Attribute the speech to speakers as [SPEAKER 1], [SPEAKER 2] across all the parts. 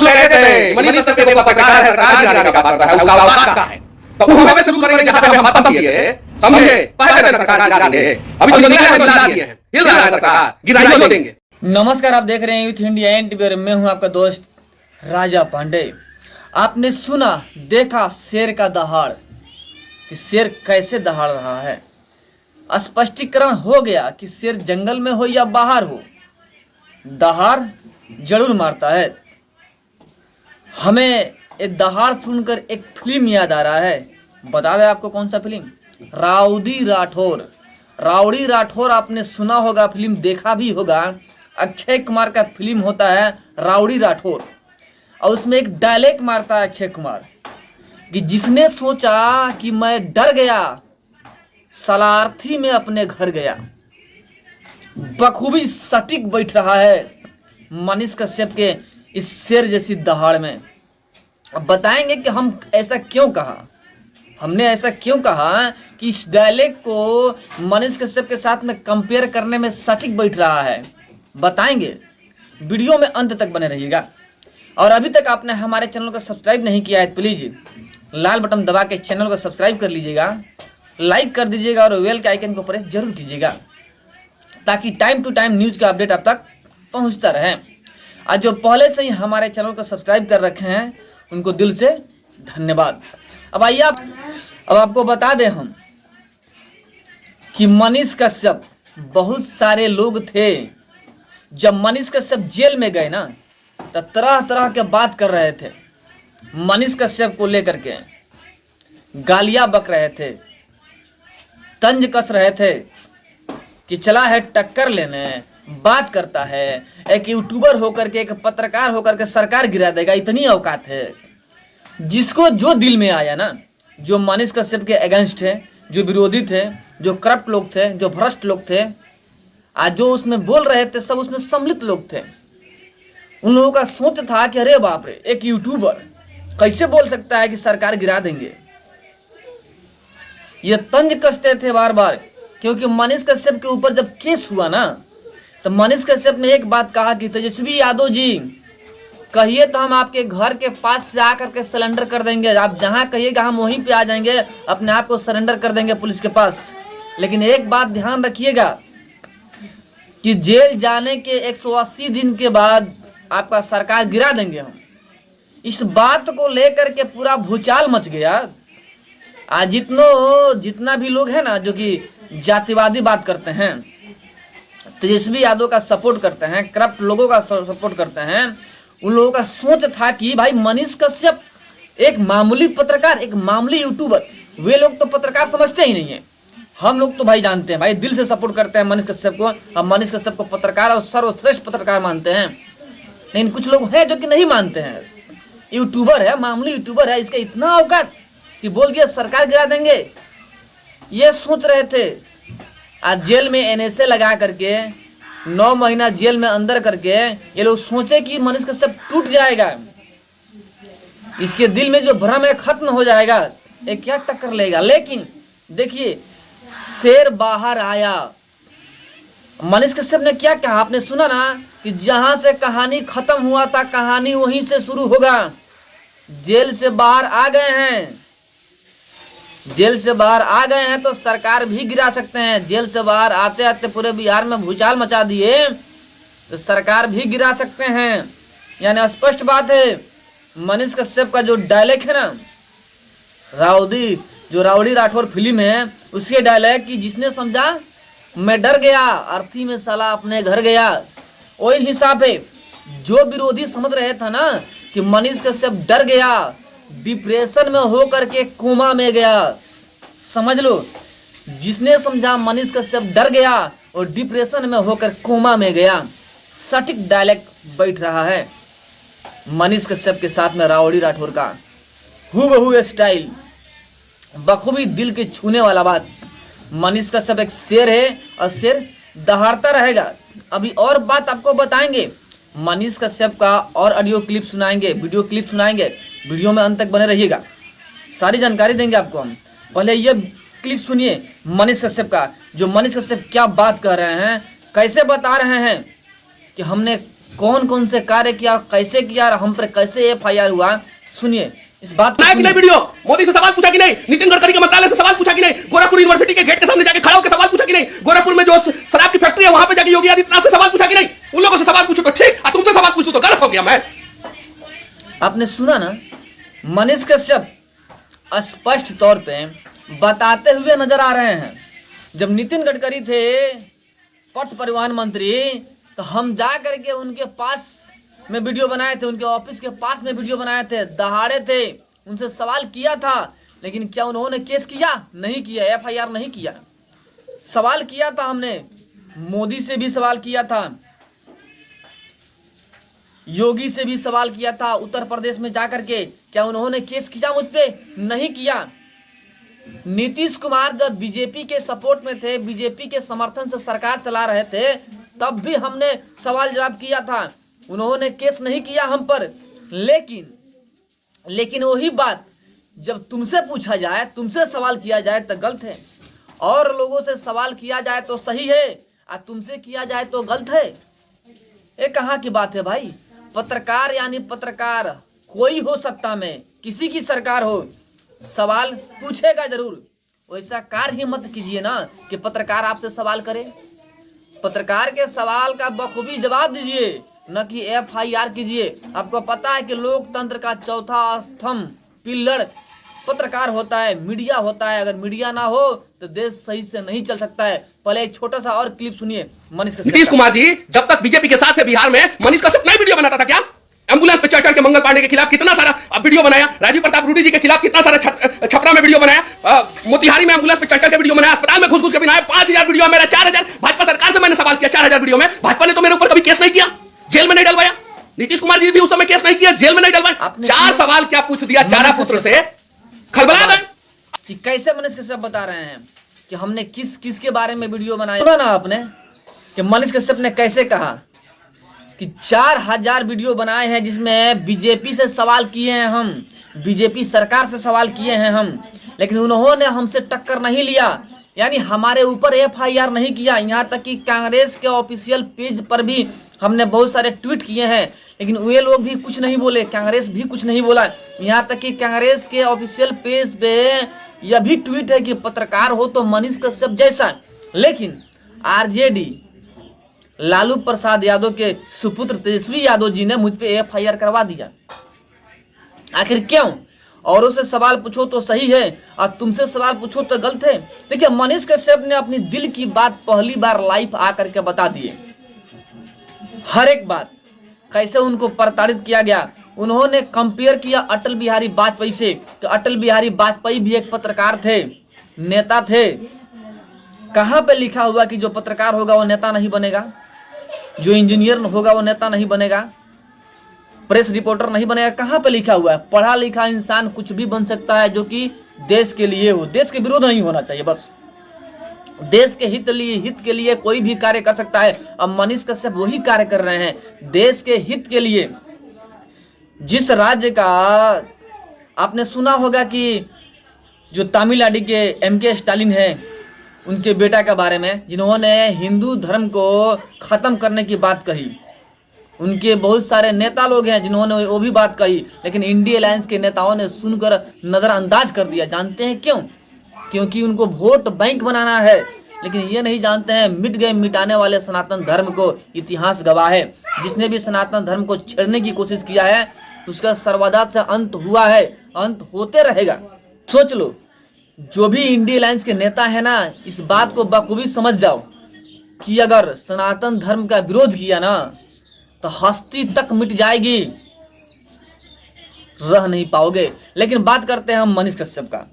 [SPEAKER 1] लोग कहते थे मनीष कश्यप को पत्रकार है, सरकार गिराने का बात कर रहा है, उसका औकात कहां है? तो वो हमें शुरू करेंगे जहां पे हम खत्म किए, समझे? पहले तो सरकार गिरा दिए, अभी जो नया है वो गिरा दिए हैं, हिल रहा है सरकार, गिराइयो देंगे।
[SPEAKER 2] नमस्कार, आप देख रहे हैं यूथ इंडिया एनटीवी और मैं हूं आपका दोस्त राजा पांडे। आपने सुना देखा शेर का दहाड़ कि शेर कैसे दहाड़ रहा है। स्पष्टीकरण हो गया कि शेर जंगल में हो या बाहर हो, दहाड़ जरूर मारता है। हमें एक दहाड़ सुनकर एक फिल्म याद आ रहा है। बता दें आपको कौन सा film? Rowdy Rathore. Rowdy Rathore आपने सुना होगा, फिल्म देखा भी होगा। अक्षय कुमार का फिल्म होता है राउडी राठौर और उसमें एक डायलॉग मारता है अक्षय कुमार कि जिसने सोचा कि मैं डर गया, सलार्थी में अपने घर गया। बखूबी सटीक बैठ रहा है मनीष कश्यप के इस शेर जैसी दहाड़ में। अब बताएंगे कि हम ऐसा क्यों कहा, हमने ऐसा क्यों कहा कि इस डायलॉग को मनीष कश्यप के साथ में कंपेयर करने में सटीक बैठ रहा है। बताएंगे, वीडियो में अंत तक बने रहिएगा। और अभी तक आपने हमारे चैनल को सब्सक्राइब नहीं किया है तो प्लीज लाल बटन दबा के चैनल को सब्सक्राइब कर लीजिएगा, लाइक कर दीजिएगा और बेल के आइकन को प्रेस जरूर कीजिएगा ताकि टाइम टू टाइम न्यूज का अपडेट आप तक पहुंचता रहे। आज जो पहले से ही हमारे चैनल को सब्सक्राइब कर रखे हैं उनको दिल से धन्यवाद। अब आइए अब आपको बता दें हम कि मनीष कश्यप, बहुत सारे लोग थे जब मनीष कश्यप जेल में गए ना तो तरह तरह के बात कर रहे थे। मनीष कश्यप को लेकर के गालियां बक रहे थे, तंज कस रहे थे कि चला है टक्कर लेने, बात करता है, एक यूट्यूबर होकर के, एक पत्रकार होकर के सरकार गिरा देगा, इतनी औकात है। जिसको जो दिल में आया ना, जो मनीष कश्यप के अगेंस्ट है, जो विरोधी थे, जो करप्ट लोग थे, जो भ्रष्ट लोग थे, आज जो उसमें बोल रहे थे सब उसमें सम्मिलित लोग थे। उन लोगों का सोच था कि अरे बाप रे, एक यूट्यूबर कैसे बोल सकता है कि सरकार गिरा देंगे। ये तंज कसते थे बार बार, क्योंकि मनीष कश्यप के ऊपर जब केस हुआ ना तो मनीष कश्यप ने एक बात कहा कि तेजस्वी यादव जी कहिए तो हम आपके घर के पास से आकर के सरेंडर कर देंगे, आप जहां कहिएगा हम वहीं पे आ जाएंगे, अपने आप को सरेंडर कर देंगे पुलिस के पास। लेकिन एक बात ध्यान रखिएगा कि जेल जाने के 180 दिन के बाद आपका सरकार गिरा देंगे हम। इस बात को लेकर के पूरा भूचाल मच गया। आज जितना भी लोग हैं ना जो कि जातिवादी बात करते हैं, तेजस्वी यादव का सपोर्ट करते हैं, करप्ट लोगों का सपोर्ट करते हैं, उन लोगों का सोच था कि भाई मनीष कश्यप एक मामूली पत्रकार, एक मामूली यूट्यूबर, वे लोग तो पत्रकार समझते ही नहीं है। हम लोग तो भाई जानते हैं, भाई दिल से सपोर्ट करते हैं मनीष कश्यप को। हम मनीष कश्यप को पत्रकार और सर्वश्रेष्ठ पत्रकार मानते हैं। लेकिन कुछ लोग हैं जो कि नहीं मानते हैं। यूट्यूबर है, मामूली यूट्यूबर है, इसका इतना औकात कि बोल दिया सरकार गिरा देंगे। ये सोच रहे थे। आज जेल में एनएसए लगा करके 9 महीना जेल में अंदर करके ये लोग सोचे कि मनीष कश्यप टूट जाएगा, इसके दिल में जो भ्रम है खत्म हो जाएगा, ये क्या टक्कर लेगा। लेकिन देखिए, शेर बाहर आया। मनीष कश्यप ने क्या कहा आपने सुना ना कि जहां से कहानी खत्म हुआ था कहानी वहीं से शुरू होगा। जेल से बाहर आ गए हैं, जेल से बाहर आ गए हैं तो सरकार भी गिरा सकते हैं। जेल से बाहर आते आते पूरे बिहार में भूचाल मचा दिए तो सरकार भी गिरा सकते हैं। यानी स्पष्ट बात है, मनीष कश्यप का जो डायलॉग है ना, राउडी राठौर फिल्म है, उसके डायलॉग की जिसने समझा मैं डर गया, अर्थी में साला अपने घर गया, वही हिसाब है। जो विरोधी समझ रहे थे ना कि मनीष कश्यप डर गया, डिप्रेशन में होकर के कोमा में गया, समझ लो, जिसने समझा मनीष कश्यप डर गया और डिप्रेशन में होकर कोमा में गया। सटीक डायलॉग बैठ रहा है मनीष कश्यप के साथ में राउडी राठौर का, हूबहू स्टाइल, बखूबी दिल के छूने वाला बात। मनीष कश्यप एक शेर है और शेर दहाड़ता रहेगा। अभी और बात आपको बताएंगे, मनीष कश्यप का और ऑडियो क्लिप सुनाएंगे, वीडियो क्लिप सुनाएंगे, वीडियो में अंत तक बने रहिएगा, सारी जानकारी देंगे आपको हम। पहले ये क्लिप सुनिए मनीष कश्यप का, जो मनीष कश्यप क्या बात कर रहे हैं, कैसे बता रहे हैं कि हमने कौन कौन से कार्य किया, कैसे किया और हम पर कैसे FIR हुआ, सुनिए इस बात
[SPEAKER 1] बनाया कि नहीं वीडियो? मोदी से सवाल पूछा कि नहीं? नितिन गडकरी के मंत्रालय से सवाल पूछा कि नहीं? गोरखपुर यूनिवर्सिटी के गेट के सामने जाके खड़ा होकर सवाल पूछा कि नहीं? गोरखपुर में जो शराब की फैक्ट्री है वहां पे जाके योगी आदित्यनाथ से सवाल पूछा कि नहीं? उन लोगों से सवाल पूछो तो ठीक, और तुमसे सवाल पूछूं तो गलत हो गया। मैं
[SPEAKER 2] आपने सुना ना, मनीष कश्यप स्पष्ट तौर पे बताते हुए नजर आ रहे हैं, जब नितिन गडकरी थे पथ परिवहन मंत्री तो हम जा करके उनके पास में वीडियो बनाए थे, उनके ऑफिस के पास में वीडियो बनाए थे, दहाड़े थे, उनसे सवाल किया था। लेकिन क्या उन्होंने केस किया? नहीं किया, FIR नहीं किया। सवाल किया था हमने, मोदी से भी सवाल किया था, योगी से भी सवाल किया था उत्तर प्रदेश में जाकर के, क्या उन्होंने केस किया मुझ पे? नहीं किया। नीतीश कुमार जब बीजेपी के सपोर्ट में थे, बीजेपी के समर्थन से सरकार चला रहे थे, तब भी हमने सवाल जवाब किया था, उन्होंने केस नहीं किया हम पर। लेकिन वही बात जब तुमसे पूछा जाए, तुमसे सवाल किया जाए तो गलत है, और लोगों से सवाल किया जाए तो सही है, और तुमसे किया जाए तो गलत है। ये कहाँ की बात है भाई? पत्रकार यानी पत्रकार कोई हो, सत्ता में किसी की सरकार हो, सवाल पूछेगा जरूर। वैसा कार्य ही मत कीजिए ना कि पत्रकार आपसे सवाल करे। पत्रकार के सवाल का बखूबी जवाब दीजिए, न कि FIR कीजिए। आपको पता है कि लोकतंत्र का चौथा स्तंभ, पिल्लर पत्रकार होता है, मीडिया होता है। अगर मीडिया ना हो तो देश सही से नहीं चल सकता है। पहले एक छोटा सा और क्लिप सुनिए मनीष कश्यप।
[SPEAKER 1] नीतीश कुमार जी जब तक बीजेपी के साथ थे बिहार में, मनीष कश्यप नई वीडियो बनाता था क्या? एम्बुलेंस पे चढ़ के मंगल पांडे के खिलाफ कितना सारा वीडियो बनाया, राजीव प्रताप रूडी जी के खिलाफ कितना सारा छपरा में वीडियो बनाया, मोतिहारी में एम्बुलेंस पे चढ़ के वीडियो बनाया, अस्पताल में घुस घुस के बनाया। 5000 वीडियो मेरा 4000 भाजपा सरकार से मैंने सवाल किया, 4000 वीडियो में भाजपा ने तो मेरे ऊपर कभी केस नहीं किया, जेल में नहीं डलवाया। नीतीश कुमार जी भी उस समय केस नहीं किया, जेल में नहीं डलवाया। 4 सवाल क्या पूछ दिया, चारा पुत्र से खलबला गए।
[SPEAKER 2] कैसे मनीष कश्यप बता रहे हैं कि हमने किस के बारे में वीडियो बनाया? सुना ना आपने कि मनीष कश्यप ने कैसे कहा कि 4000 वीडियो बनाए हैं जिसमें बीजेपी से सवाल किए हैं हम, बीजेपी सरकार से सवाल किए हैं हम, लेकिन उन्होंने हमसे टक्कर नहीं लिया, यानी हमारे ऊपर FIR नहीं किया। यहाँ तक कि कांग्रेस के ऑफिशियल पेज पर भी हमने बहुत सारे ट्वीट किए हैं, लेकिन वे लोग भी कुछ नहीं बोले, कांग्रेस भी कुछ नहीं बोला। यहाँ तक कि कांग्रेस के ऑफिशियल पेज पे यह भी ट्वीट है कि पत्रकार हो तो मनीष कश्यप जैसा। लेकिन RJD लालू प्रसाद यादव के सुपुत्र तेजस्वी यादव जी ने मुझ पे FIR करवा दिया। आखिर क्यों? औरों से सवाल पूछो तो सही है और तुमसे सवाल पूछो तो गलत है। देखिए मनीष कश्यप ने अपनी दिल की बात पहली बार लाइव आकर के बता दिए, हर एक बात, कैसे उनको प्रताड़ित किया गया। उन्होंने कंपेयर किया अटल बिहारी वाजपेयी से, तो अटल बिहारी वाजपेयी भी एक पत्रकार थे, नेता थे। कहां पे लिखा हुआ कि जो पत्रकार होगा वो नेता नहीं बनेगा, जो इंजीनियर होगा वो नेता नहीं बनेगा, प्रेस रिपोर्टर नहीं बनेगा? कहां पे लिखा हुआ है? पढ़ा लिखा इंसान कुछ भी बन सकता है जो कि देश के लिए हो, देश के विरोध नहीं होना चाहिए, बस देश के हित के लिए कोई भी कार्य कर सकता है। अब मनीष कश्यप वही कार्य कर रहे हैं, देश के हित के लिए। जिस राज्य का आपने सुना होगा कि जो तमिलनाडु के MK स्टालिन है, उनके बेटा के बारे में, जिन्होंने हिंदू धर्म को खत्म करने की बात कही, उनके बहुत सारे नेता लोग हैं जिन्होंने वो भी बात कही, लेकिन इंडिया अलायंस के नेताओं ने सुनकर नजरअंदाज कर दिया। जानते हैं क्यों? क्योंकि उनको वोट बैंक बनाना है, लेकिन ये नहीं जानते हैं मिट गए मिटाने वाले सनातन धर्म को इतिहास गवाह है। जिसने भी सनातन धर्म को छेड़ने की कोशिश किया है उसका सर्वदा से अंत हुआ है, अंत होते रहेगा। सोच लो, जो भी इंडिया अलायंस के नेता है ना, इस बात को बखूबी समझ जाओ कि अगर सनातन धर्म का विरोध किया ना तो हस्ती तक मिट जाएगी, रह नहीं पाओगे। लेकिन बात करते हैं हम मनीष कश्यप का।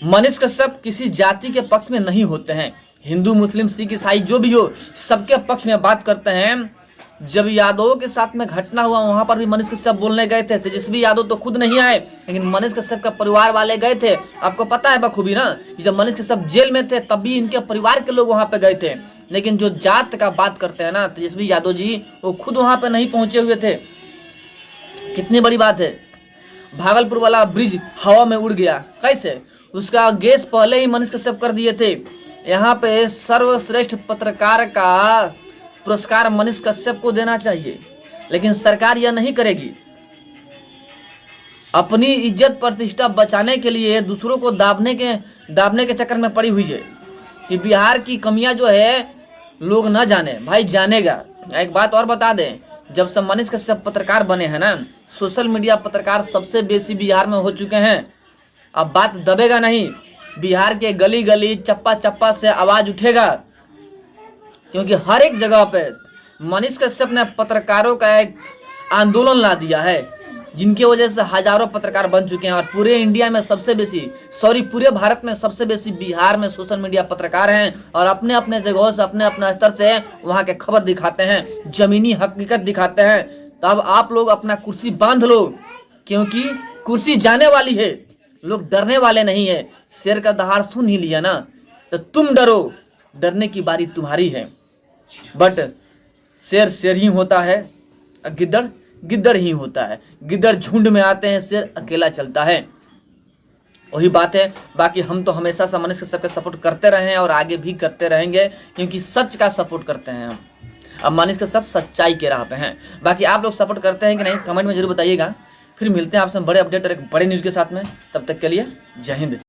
[SPEAKER 2] मनीष कश्यप किसी जाति के पक्ष में नहीं होते हैं, हिंदू मुस्लिम सिख ईसाई जो भी हो सबके पक्ष में बात करते हैं। जब यादवों के साथ में घटना हुआ वहां पर भी मनीष कश्यप बोलने गए थे। तेजस्वी यादव तो खुद नहीं आए, लेकिन मनीष कश्यप का परिवार वाले गए थे। आपको पता है बखूबी ना कि जब मनीष कश्यप जेल में थे तब भी इनके परिवार के लोग वहां पे गए थे। लेकिन जो जात का बात करते हैं ना तेजस्वी यादव जी, वो खुद वहां पे नहीं पहुंचे हुए थे। कितनी बड़ी बात है, भागलपुर वाला ब्रिज हवा में उड़ गया, कैसे? उसका गैस पहले ही मनीष कश्यप कर दिए थे। यहाँ पे सर्वश्रेष्ठ पत्रकार का पुरस्कार मनीष कश्यप को देना चाहिए, लेकिन सरकार यह नहीं करेगी। अपनी इज्जत प्रतिष्ठा बचाने के लिए दूसरों को दाबने के चक्कर में पड़ी हुई है कि बिहार की कमियां जो है लोग न जाने। भाई जानेगा। एक बात और बता दें, जब से मनीष कश्यप पत्रकार बने हैं ना, सोशल मीडिया पत्रकार सबसे बेसी बिहार में हो चुके हैं। अब बात दबेगा नहीं, बिहार के गली गली चप्पा चप्पा से आवाज उठेगा, क्योंकि हर एक जगह पे मनीष कश्यप ने पत्रकारों का एक आंदोलन ला दिया है, जिनकी वजह से हजारों पत्रकार बन चुके हैं। और पूरे इंडिया में सबसे बेसी, पूरे भारत में सबसे बेसी बिहार में सोशल मीडिया पत्रकार हैं, और अपने अपने जगहों से अपने अपने स्तर से वहां के खबर दिखाते हैं, जमीनी हकीकत दिखाते हैं। तो अब आप लोग अपना कुर्सी बांध लो, क्योंकि कुर्सी जाने वाली है। लोग डरने वाले नहीं है। शेर का दहाड़ सुन ही लिया ना, तो तुम डरो, डरने की बारी तुम्हारी है। बट शेर शेर ही होता है, गिद्दड़ गिद्दड़ ही होता है। गिद्दड़ झुंड में आते हैं, शेर अकेला चलता है। वही बात है। बाकी हम तो हमेशा से मनीष कश्यप का सपोर्ट करते रहे हैं और आगे भी करते रहेंगे, क्योंकि सच का सपोर्ट करते हैं हम। अब मनीष कश्यप सच्चाई के राह पे हैं। बाकी आप लोग सपोर्ट करते हैं कि नहीं, कमेंट में जरूर बताइएगा। फिर मिलते हैं आपसे बड़े अपडेट और एक बड़े न्यूज के साथ में। तब तक के लिए जय हिंद।